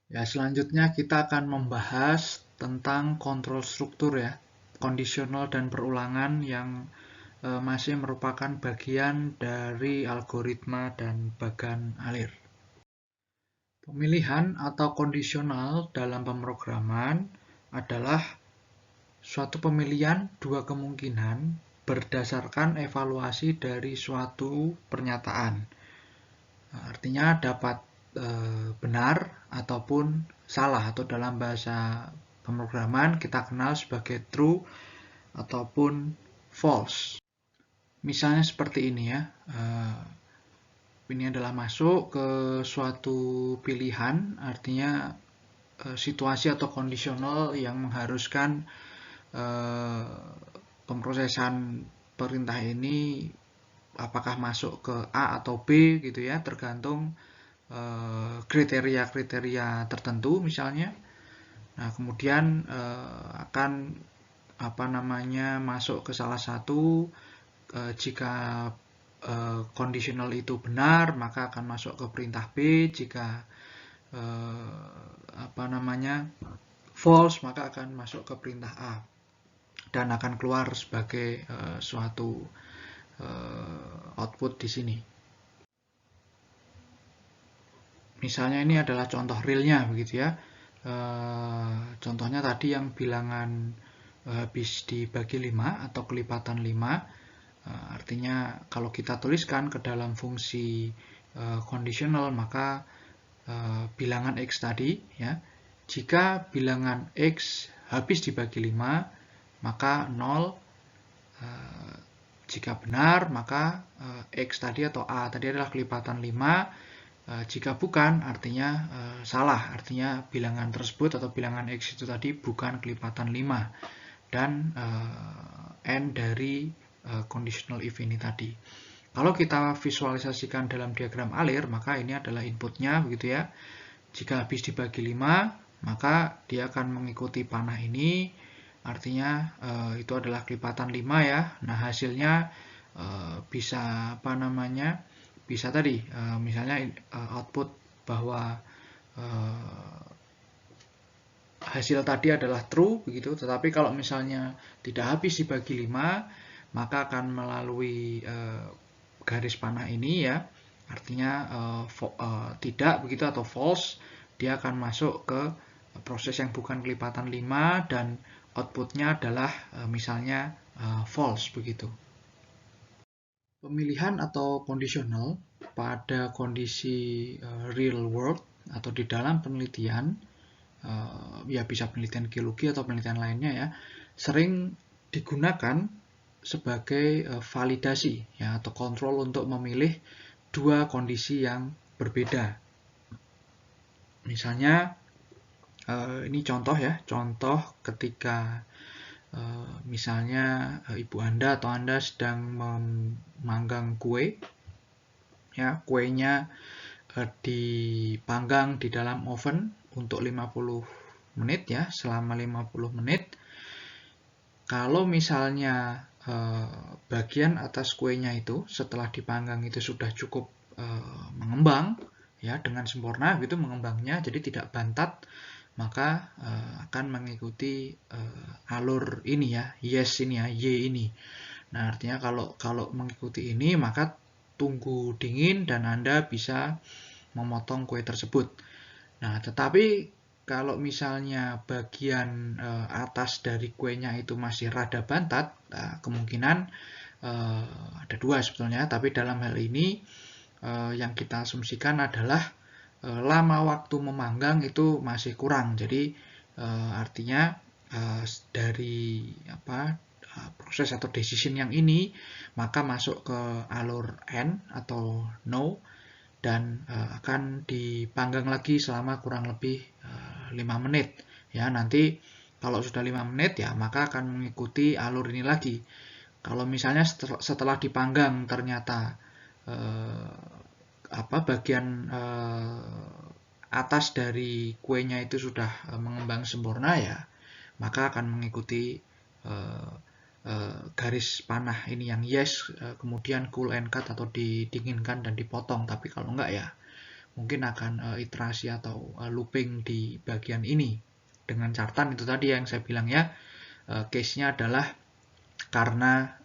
Ya, selanjutnya kita akan membahas tentang kontrol struktur ya, kondisional dan perulangan yang masih merupakan bagian dari algoritma dan bagan alir. Pemilihan atau kondisional dalam pemrograman adalah suatu pemilihan dua kemungkinan berdasarkan evaluasi dari suatu pernyataan. Artinya dapat benar ataupun salah, atau dalam bahasa pemrograman kita kenal sebagai true ataupun false. Misalnya seperti ini ya. Ini adalah masuk ke suatu pilihan, artinya situasi atau kondisional yang mengharuskan pemrosesan perintah ini apakah masuk ke A atau B gitu ya, tergantung kriteria-kriteria tertentu misalnya. Nah, kemudian akan masuk ke salah satu, jika kondisional itu benar maka akan masuk ke perintah B, jika false maka akan masuk ke perintah A dan akan keluar sebagai suatu output di sini. Misalnya ini adalah contoh realnya begitu ya. Contohnya tadi yang bilangan habis dibagi 5 atau kelipatan 5. Artinya kalau kita tuliskan ke dalam fungsi conditional, maka bilangan X tadi ya, jika bilangan X habis dibagi 5 maka 0. Jika benar maka X tadi atau A tadi adalah kelipatan 5. Jika bukan artinya salah, artinya bilangan tersebut atau bilangan X itu tadi bukan kelipatan 5 dan N dari conditional if ini tadi. Kalau kita visualisasikan dalam diagram alir, maka ini adalah inputnya begitu ya. Jika habis dibagi 5 maka dia akan mengikuti panah ini, artinya itu adalah kelipatan 5 ya. Nah, hasilnya bisa bisa tadi misalnya output bahwa hasil tadi adalah true begitu. Tetapi kalau misalnya tidak habis dibagi 5 maka akan melalui garis panah ini ya, artinya tidak begitu atau false. Dia akan masuk ke proses yang bukan kelipatan 5 dan outputnya adalah misalnya false begitu. Pemilihan atau kondisional pada kondisi real world atau di dalam penelitian, ya bisa penelitian geologi atau penelitian lainnya ya, sering digunakan sebagai validasi ya atau kontrol untuk memilih dua kondisi yang berbeda. Misalnya ini contoh ya, contoh ketika misalnya ibu Anda atau Anda sedang memanggang kue ya, kuenya dipanggang di dalam oven untuk 50 menit ya, selama 50 menit. Kalau misalnya bagian atas kuenya itu setelah dipanggang itu sudah cukup mengembang ya, dengan sempurna gitu mengembangnya, jadi tidak bantat, maka akan mengikuti alur ini ya, yes ini ya, Y ini. Nah, artinya kalau mengikuti ini maka tunggu dingin dan Anda bisa memotong kue tersebut. Nah, tetapi kalau misalnya bagian atas dari kuenya itu masih rada bantat, nah, kemungkinan ada dua sebetulnya, tapi dalam hal ini yang kita asumsikan adalah lama waktu memanggang itu masih kurang. Jadi artinya dari proses atau decision yang ini maka masuk ke alur N atau no dan akan dipanggang lagi selama kurang lebih 5 menit ya. Nanti kalau sudah 5 menit ya maka akan mengikuti alur ini lagi. Kalau misalnya setelah dipanggang ternyata bagian atas dari kuenya itu sudah mengembang sempurna ya, maka akan mengikuti garis panah ini yang yes, kemudian cool and cut atau didinginkan dan dipotong. Tapi kalau enggak ya mungkin akan iterasi atau looping di bagian ini. Dengan catatan itu tadi yang saya bilang ya, case-nya adalah karena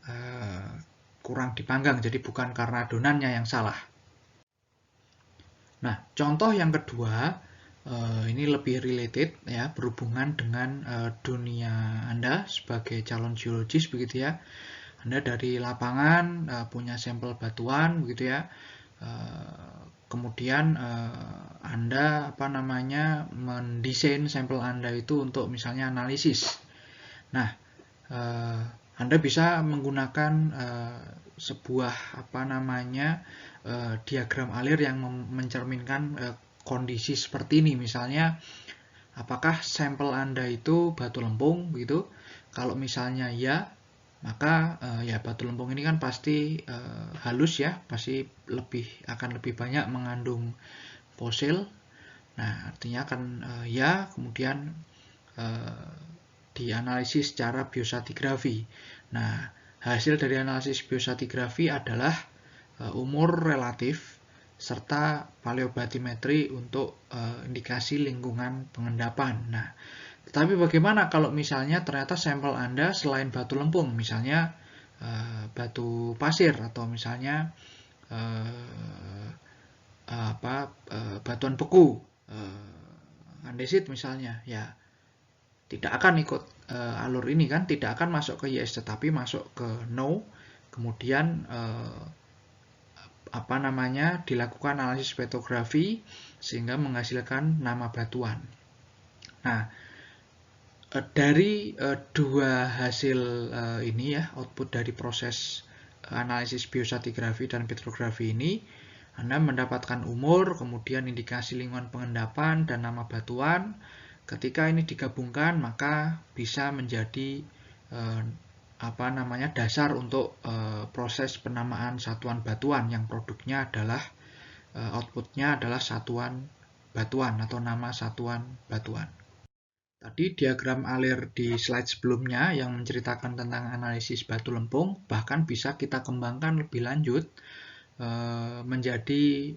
kurang dipanggang, jadi bukan karena adonannya yang salah. Nah, contoh yang kedua, ini lebih related ya, berhubungan dengan dunia Anda sebagai calon geologis begitu ya. Anda dari lapangan punya sampel batuan begitu ya. Kemudian Anda mendesain sampel Anda itu untuk misalnya analisis. Nah, Anda bisa menggunakan sebuah diagram alir yang mencerminkan kondisi seperti ini. Misalnya, apakah sampel Anda itu batu lempung gitu? Kalau misalnya ya, maka ya batu lempung ini kan pasti halus ya, pasti akan lebih banyak mengandung fosil. Nah, artinya akan ya, kemudian dianalisis secara biostratigrafi. Nah, hasil dari analisis biostratigrafi adalah umur relatif serta paleobatimetri untuk indikasi lingkungan pengendapan. Nah, tetapi bagaimana kalau misalnya ternyata sampel Anda selain batu lempung, misalnya batu pasir atau misalnya batuan beku, andesit misalnya, ya tidak akan ikut alur ini kan, tidak akan masuk ke yes, tetapi masuk ke no. Kemudian dilakukan analisis petrografi sehingga menghasilkan nama batuan. Nah, dari dua hasil ini ya, output dari proses analisis biostratigrafi dan petrografi ini, Anda mendapatkan umur, kemudian indikasi lingkungan pengendapan dan nama batuan. Ketika ini digabungkan, maka bisa menjadi dasar untuk proses penamaan satuan batuan yang produknya adalah outputnya adalah satuan batuan atau nama satuan batuan. Tadi diagram alir di slide sebelumnya yang menceritakan tentang analisis batu lempung bahkan bisa kita kembangkan lebih lanjut menjadi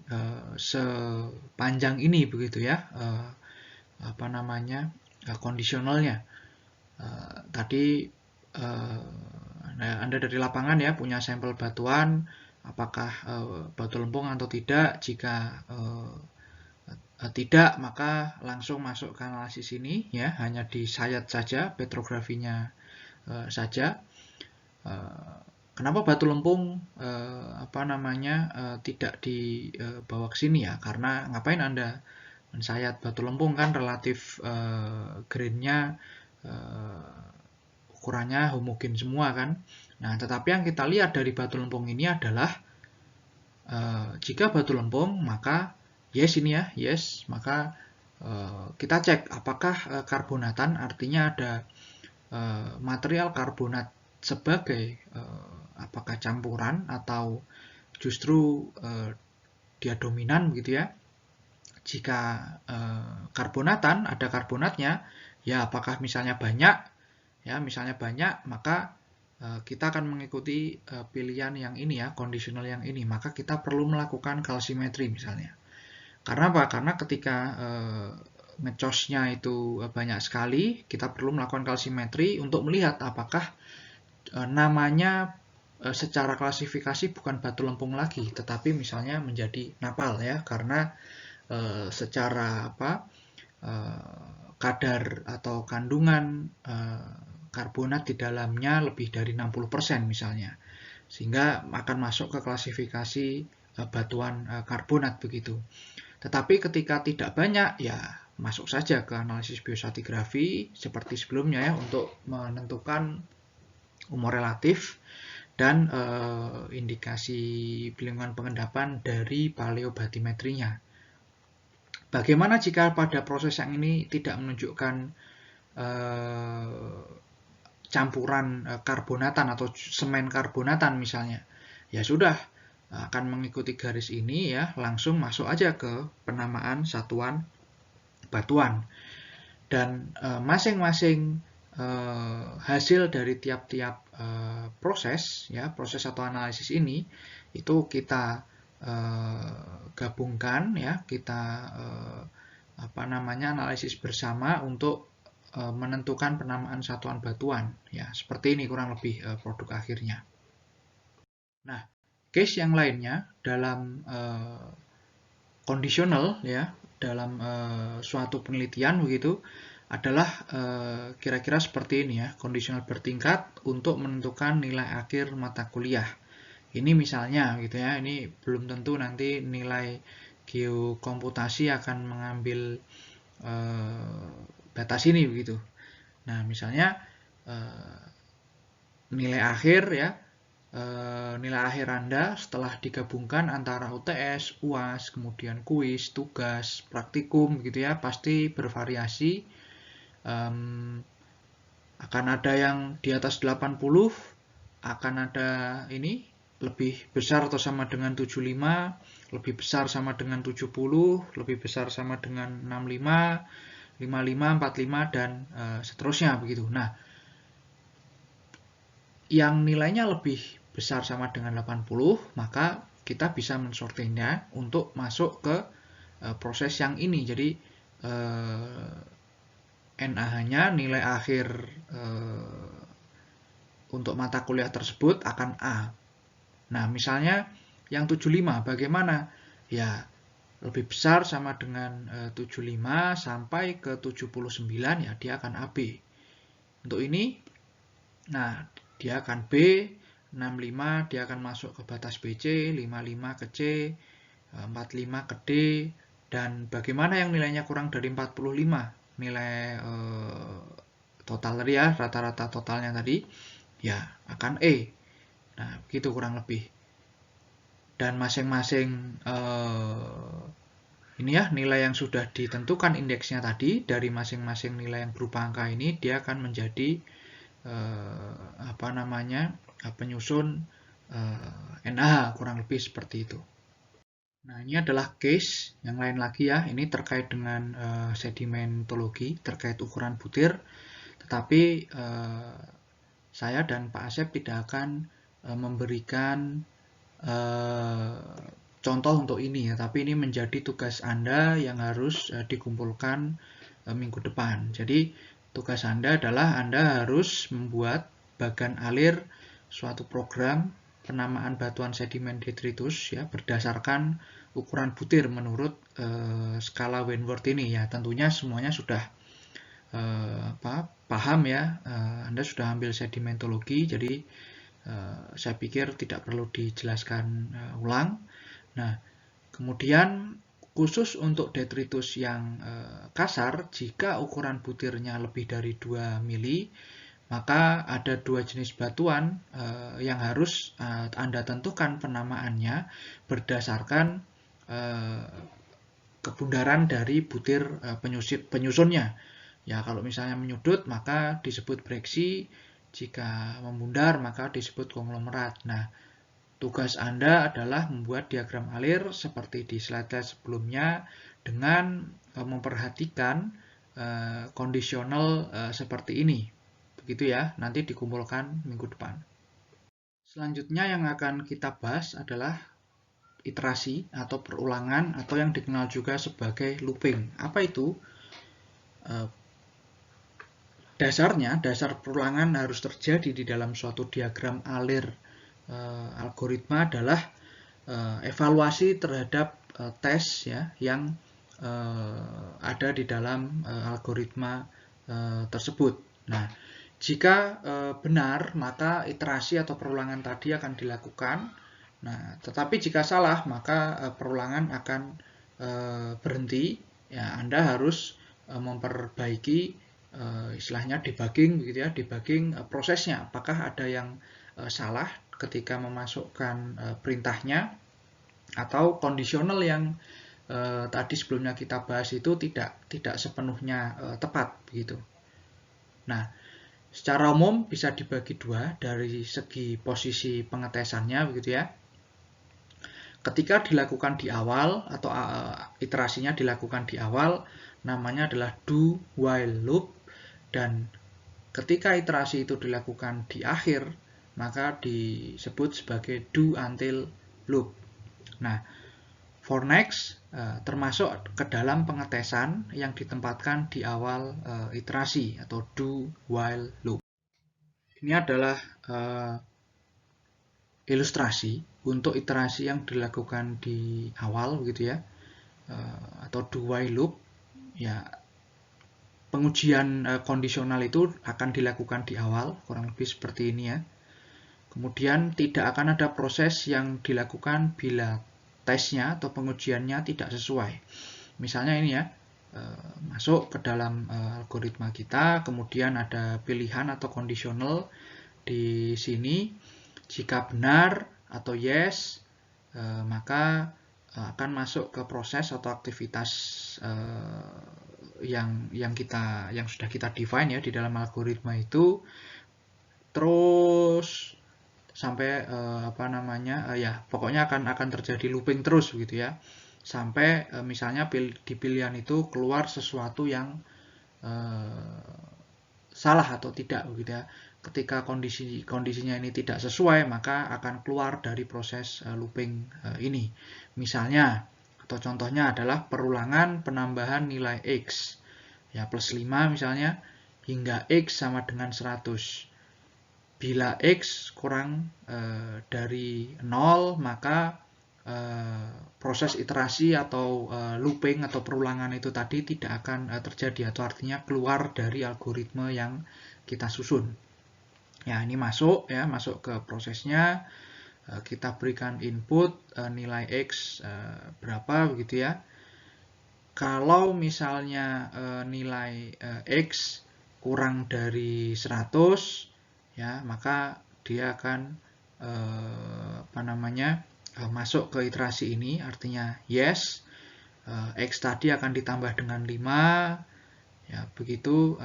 sepanjang ini begitu ya, kondisionalnya. Tadi Anda dari lapangan ya punya sampel batuan, apakah batu lempung atau tidak. Jika tidak, maka langsung masuk ke analisis ini ya, hanya disayat saja petrografinya saja. Kenapa batu lempung tidak dibawa ke sini ya? Karena ngapain Anda mensayat batu lempung, kan relatif grainnya ukurannya homogen semua kan. Nah, tetapi yang kita lihat dari batu lempung ini adalah jika batu lempung, maka yes ini ya, yes, maka kita cek apakah karbonatan, artinya ada material karbonat sebagai apakah campuran atau justru dia dominan begitu ya. Jika karbonatan, ada karbonatnya, ya apakah misalnya banyak, maka kita akan mengikuti pilihan yang ini ya, kondisional yang ini. Maka kita perlu melakukan kalsimetri misalnya. Karena apa? Karena ketika ngecosnya itu banyak sekali, kita perlu melakukan kalsimetri untuk melihat apakah namanya secara klasifikasi bukan batu lempung lagi, tetapi misalnya menjadi napal ya, karena secara kadar atau kandungan karbonat di dalamnya lebih dari 60% misalnya, sehingga akan masuk ke klasifikasi batuan karbonat begitu. Tetapi ketika tidak banyak, ya masuk saja ke analisis biostratigrafi seperti sebelumnya ya, untuk menentukan umur relatif dan indikasi lingkungan pengendapan dari paleobatimetrinya. Bagaimana jika pada proses yang ini tidak menunjukkan campuran karbonatan atau semen karbonatan misalnya? Ya sudah, akan mengikuti garis ini ya, langsung masuk aja ke penamaan satuan batuan. Dan masing-masing hasil dari tiap-tiap proses ya, proses atau analisis ini itu kita gabungkan ya, kita analisis bersama untuk menentukan penamaan satuan batuan ya. Seperti ini kurang lebih produk akhirnya. Nah, case yang lainnya dalam kondisional ya, dalam suatu penelitian begitu adalah kira-kira seperti ini ya, kondisional bertingkat untuk menentukan nilai akhir mata kuliah. Ini misalnya gitu ya, ini belum tentu nanti nilai geokomputasi akan mengambil batas ini begitu. Nah, misalnya nilai akhir ya, nilai akhir Anda setelah digabungkan antara UTS, UAS, kemudian kuis, tugas, praktikum gitu ya, pasti bervariasi. Akan ada yang di atas 80, akan ada ini lebih besar atau sama dengan 75, lebih besar sama dengan 70, lebih besar sama dengan 65, 55, 45, dan seterusnya begitu. Nah, yang nilainya lebih besar sama dengan 80, maka kita bisa mensortirnya untuk masuk ke proses yang ini. Jadi NaH-nya nilai akhir untuk mata kuliah tersebut akan A. Nah, misalnya yang 75 bagaimana? Ya, lebih besar sama dengan 75 sampai ke 79 ya dia akan AB. Untuk ini, nah dia akan B, 65 dia akan masuk ke batas BC, 55 ke C, 45 ke D, dan bagaimana yang nilainya kurang dari 45? Nilai total tadi ya, rata-rata totalnya tadi, ya akan E. Nah, begitu kurang lebih. Dan masing-masing ini ya, nilai yang sudah ditentukan indeksnya tadi, dari masing-masing nilai yang berupa angka ini, dia akan menjadi penyusun NaH, kurang lebih seperti itu. Nah, ini adalah case yang lain lagi ya, ini terkait dengan sedimentologi, terkait ukuran butir, tetapi saya dan Pak Asep tidak akan memberikan contoh untuk ini ya, tapi ini menjadi tugas Anda yang harus dikumpulkan minggu depan. Jadi tugas Anda adalah Anda harus membuat bagan alir suatu program penamaan batuan sedimen detritus ya berdasarkan ukuran butir menurut skala Wentworth ini ya. Tentunya semuanya sudah paham ya. Anda sudah ambil sedimentologi, jadi saya pikir tidak perlu dijelaskan ulang. Nah, kemudian khusus untuk detritus yang kasar, jika ukuran butirnya lebih dari 2 mili, maka ada dua jenis batuan yang harus Anda tentukan penamaannya berdasarkan kebundaran dari butir penyusunnya. Ya, kalau misalnya menyudut maka disebut breksi, jika membundar maka disebut konglomerat. Nah, tugas Anda adalah membuat diagram alir seperti di slide sebelumnya dengan memperhatikan kondisional seperti ini. Begitu ya, nanti dikumpulkan minggu depan. Selanjutnya yang akan kita bahas adalah iterasi atau perulangan atau yang dikenal juga sebagai looping. Apa itu? Dasar perulangan harus terjadi di dalam suatu diagram alir algoritma adalah evaluasi terhadap tes ya yang ada di dalam algoritma tersebut. Nah, jika benar maka iterasi atau perulangan tadi akan dilakukan. Nah, tetapi jika salah maka perulangan akan berhenti. Ya, Anda harus memperbaiki istilahnya debugging begitu ya, debugging prosesnya. Apakah ada yang salah ketika memasukkan perintahnya atau kondisional yang tadi sebelumnya kita bahas itu tidak sepenuhnya tepat begitu. Nah, secara umum bisa dibagi dua dari segi posisi pengetesannya begitu ya. Ketika dilakukan di awal atau iterasinya dilakukan di awal, namanya adalah do while loop, dan ketika iterasi itu dilakukan di akhir, maka disebut sebagai do until loop. Nah, for next termasuk ke dalam pengetesan yang ditempatkan di awal iterasi atau do while loop. Ini adalah ilustrasi untuk iterasi yang dilakukan di awal begitu ya, atau do while loop. Ya, pengujian kondisional itu akan dilakukan di awal, kurang lebih seperti ini ya. Kemudian tidak akan ada proses yang dilakukan bila tesnya atau pengujiannya tidak sesuai. Misalnya ini ya, masuk ke dalam algoritma kita, kemudian ada pilihan atau kondisional di sini. Jika benar atau yes, maka akan masuk ke proses atau aktivitas yang sudah kita define ya di dalam algoritma itu. Terus sampai ya pokoknya akan terjadi looping terus begitu ya, sampai misalnya di pilihan itu keluar sesuatu yang salah atau tidak begitu ya. Ketika kondisinya ini tidak sesuai, maka akan keluar dari proses looping ini. Misalnya atau contohnya adalah perulangan penambahan nilai X ya, plus 5 misalnya hingga X sama dengan 100. Bila X kurang dari 0, maka proses iterasi atau looping atau perulangan itu tadi tidak akan terjadi, atau artinya keluar dari algoritma yang kita susun. Ya, ini masuk ke prosesnya. Kita berikan input nilai X berapa begitu ya. Kalau misalnya nilai X kurang dari 100, ya, maka dia akan masuk ke iterasi ini, artinya yes, X tadi akan ditambah dengan 5, ya, begitu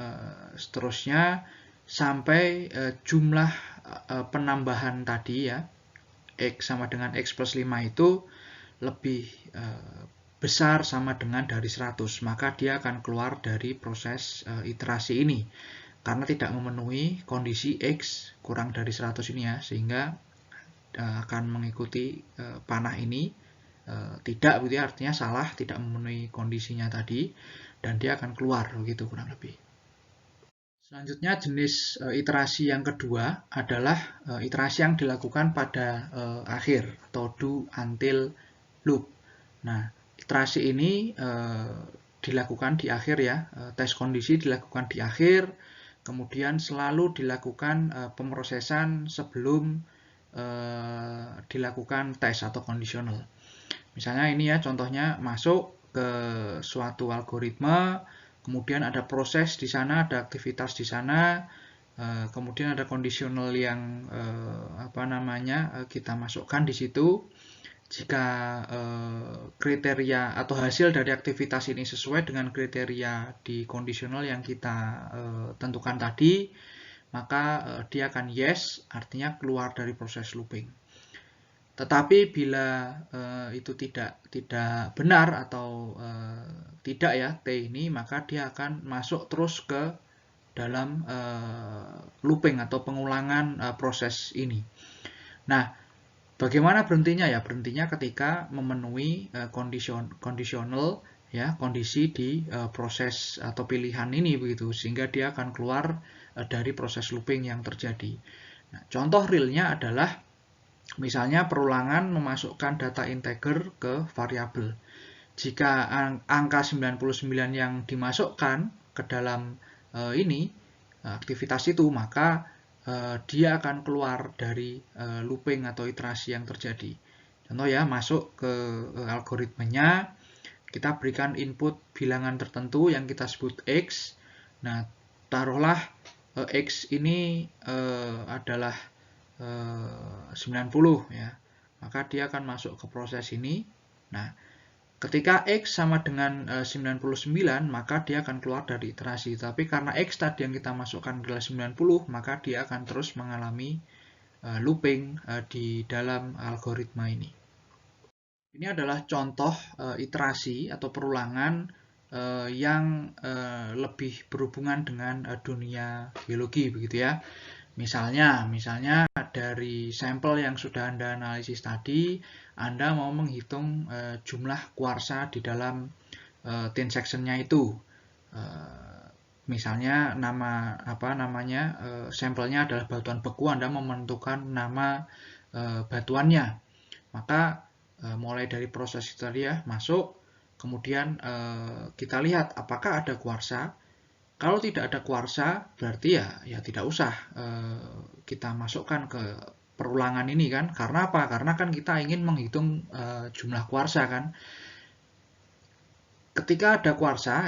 seterusnya sampai jumlah penambahan tadi ya, X sama dengan X plus 5 itu lebih besar sama dengan dari 100, maka dia akan keluar dari proses iterasi ini karena tidak memenuhi kondisi X kurang dari 100 ini ya, sehingga akan mengikuti panah ini tidak begitu ya, artinya salah, tidak memenuhi kondisinya tadi, dan dia akan keluar begitu kurang lebih. Selanjutnya jenis iterasi yang kedua adalah iterasi yang dilakukan pada akhir atau do until loop. Nah, iterasi ini dilakukan di akhir ya, tes kondisi dilakukan di akhir, kemudian selalu dilakukan pemrosesan sebelum dilakukan tes atau kondisional. Misalnya ini ya contohnya, masuk ke suatu algoritma, kemudian ada proses di sana, ada aktivitas di sana, kemudian ada kondisional yang kita masukkan di situ. Jika kriteria atau hasil dari aktivitas ini sesuai dengan kriteria di kondisional yang kita tentukan tadi, maka dia akan yes, artinya keluar dari proses looping. Tetapi bila itu tidak benar atau tidak ya T ini, maka dia akan masuk terus ke dalam looping atau pengulangan proses ini. Nah, bagaimana berhentinya ya? Berhentinya ketika memenuhi kondisional ya, kondisi di proses atau pilihan ini begitu, sehingga dia akan keluar dari proses looping yang terjadi. Nah, contoh realnya adalah misalnya perulangan memasukkan data integer ke variabel. Jika angka 99 yang dimasukkan ke dalam aktivitas itu, maka dia akan keluar dari looping atau iterasi yang terjadi. Contoh ya, masuk ke algoritmanya, kita berikan input bilangan tertentu yang kita sebut X. Nah, taruhlah X ini adalah 90 ya, maka dia akan masuk ke proses ini. Nah, ketika X sama dengan 99, maka dia akan keluar dari iterasi. Tapi karena X tadi yang kita masukkan adalah 90, maka dia akan terus mengalami looping di dalam algoritma ini. Ini adalah contoh iterasi atau perulangan yang lebih berhubungan dengan dunia biologi begitu ya. Misalnya dari sampel yang sudah Anda analisis tadi, Anda mau menghitung jumlah kuarsa di dalam tin sectionnya itu. Misalnya sampelnya adalah batuan beku, Anda mau menentukan nama batuannya. Maka mulai dari proses itu tadi ya, masuk, kemudian kita lihat apakah ada kuarsa. Kalau tidak ada kuarsa, berarti ya tidak usah kita masukkan ke perulangan ini kan. Karena apa? Karena kan kita ingin menghitung jumlah kuarsa kan. Ketika ada kuarsa,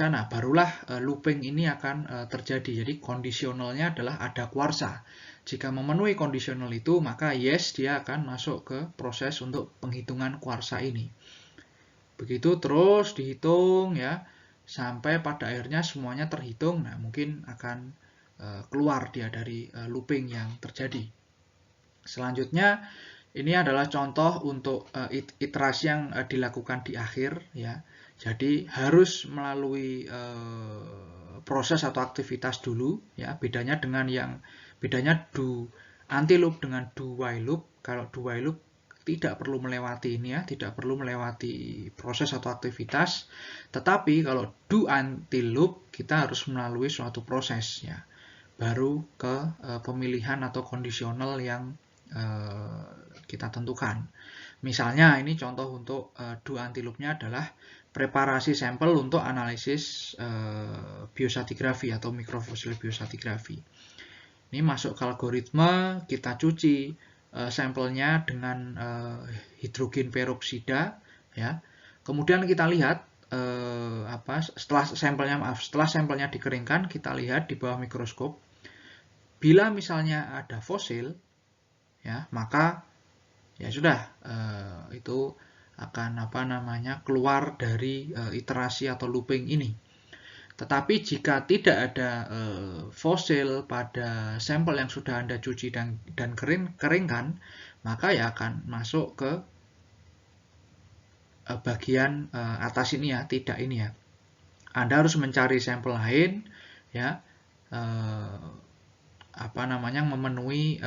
nah barulah looping ini akan terjadi. Jadi kondisionalnya adalah ada kuarsa. Jika memenuhi kondisional itu, maka yes, dia akan masuk ke proses untuk penghitungan kuarsa ini. Begitu terus dihitung ya, sampai pada akhirnya semuanya terhitung. Nah, mungkin akan keluar dia dari looping yang terjadi. Selanjutnya, ini adalah contoh untuk iterasi yang dilakukan di akhir ya. Jadi harus melalui proses atau aktivitas dulu ya. Bedanya do anti loop dengan do while loop. Kalau do while loop tidak perlu melewati ini ya, tidak perlu melewati proses atau aktivitas. Tetapi kalau do until loop kita harus melalui suatu proses ya, baru ke pemilihan atau kondisional yang kita tentukan. Misalnya ini contoh untuk do until loop-nya adalah preparasi sampel untuk analisis biostratigrafi atau mikrofosil biostratigrafi. Ini masuk ke algoritma, kita cuci sampelnya dengan hidrogen peroksida ya. Kemudian kita lihat setelah sampelnya dikeringkan, kita lihat di bawah mikroskop. Bila misalnya ada fosil ya, maka ya sudah itu akan keluar dari iterasi atau looping ini. Tetapi jika tidak ada fosil pada sampel yang sudah Anda cuci dan keringkan, maka ya akan masuk ke bagian atas ini ya, tidak ini ya. Anda harus mencari sampel lain ya, memenuhi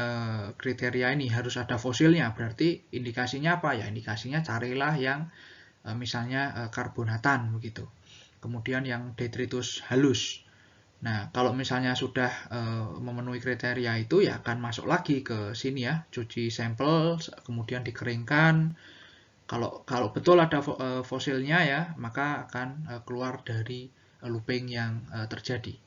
kriteria ini, harus ada fosilnya. Berarti indikasinya apa ya? Indikasinya carilah yang misalnya karbonatan begitu. Kemudian yang detritus halus. Nah, kalau misalnya sudah memenuhi kriteria itu, ya akan masuk lagi ke sini ya, cuci sampel, kemudian dikeringkan. Kalau betul ada fosilnya ya, maka akan keluar dari looping yang terjadi.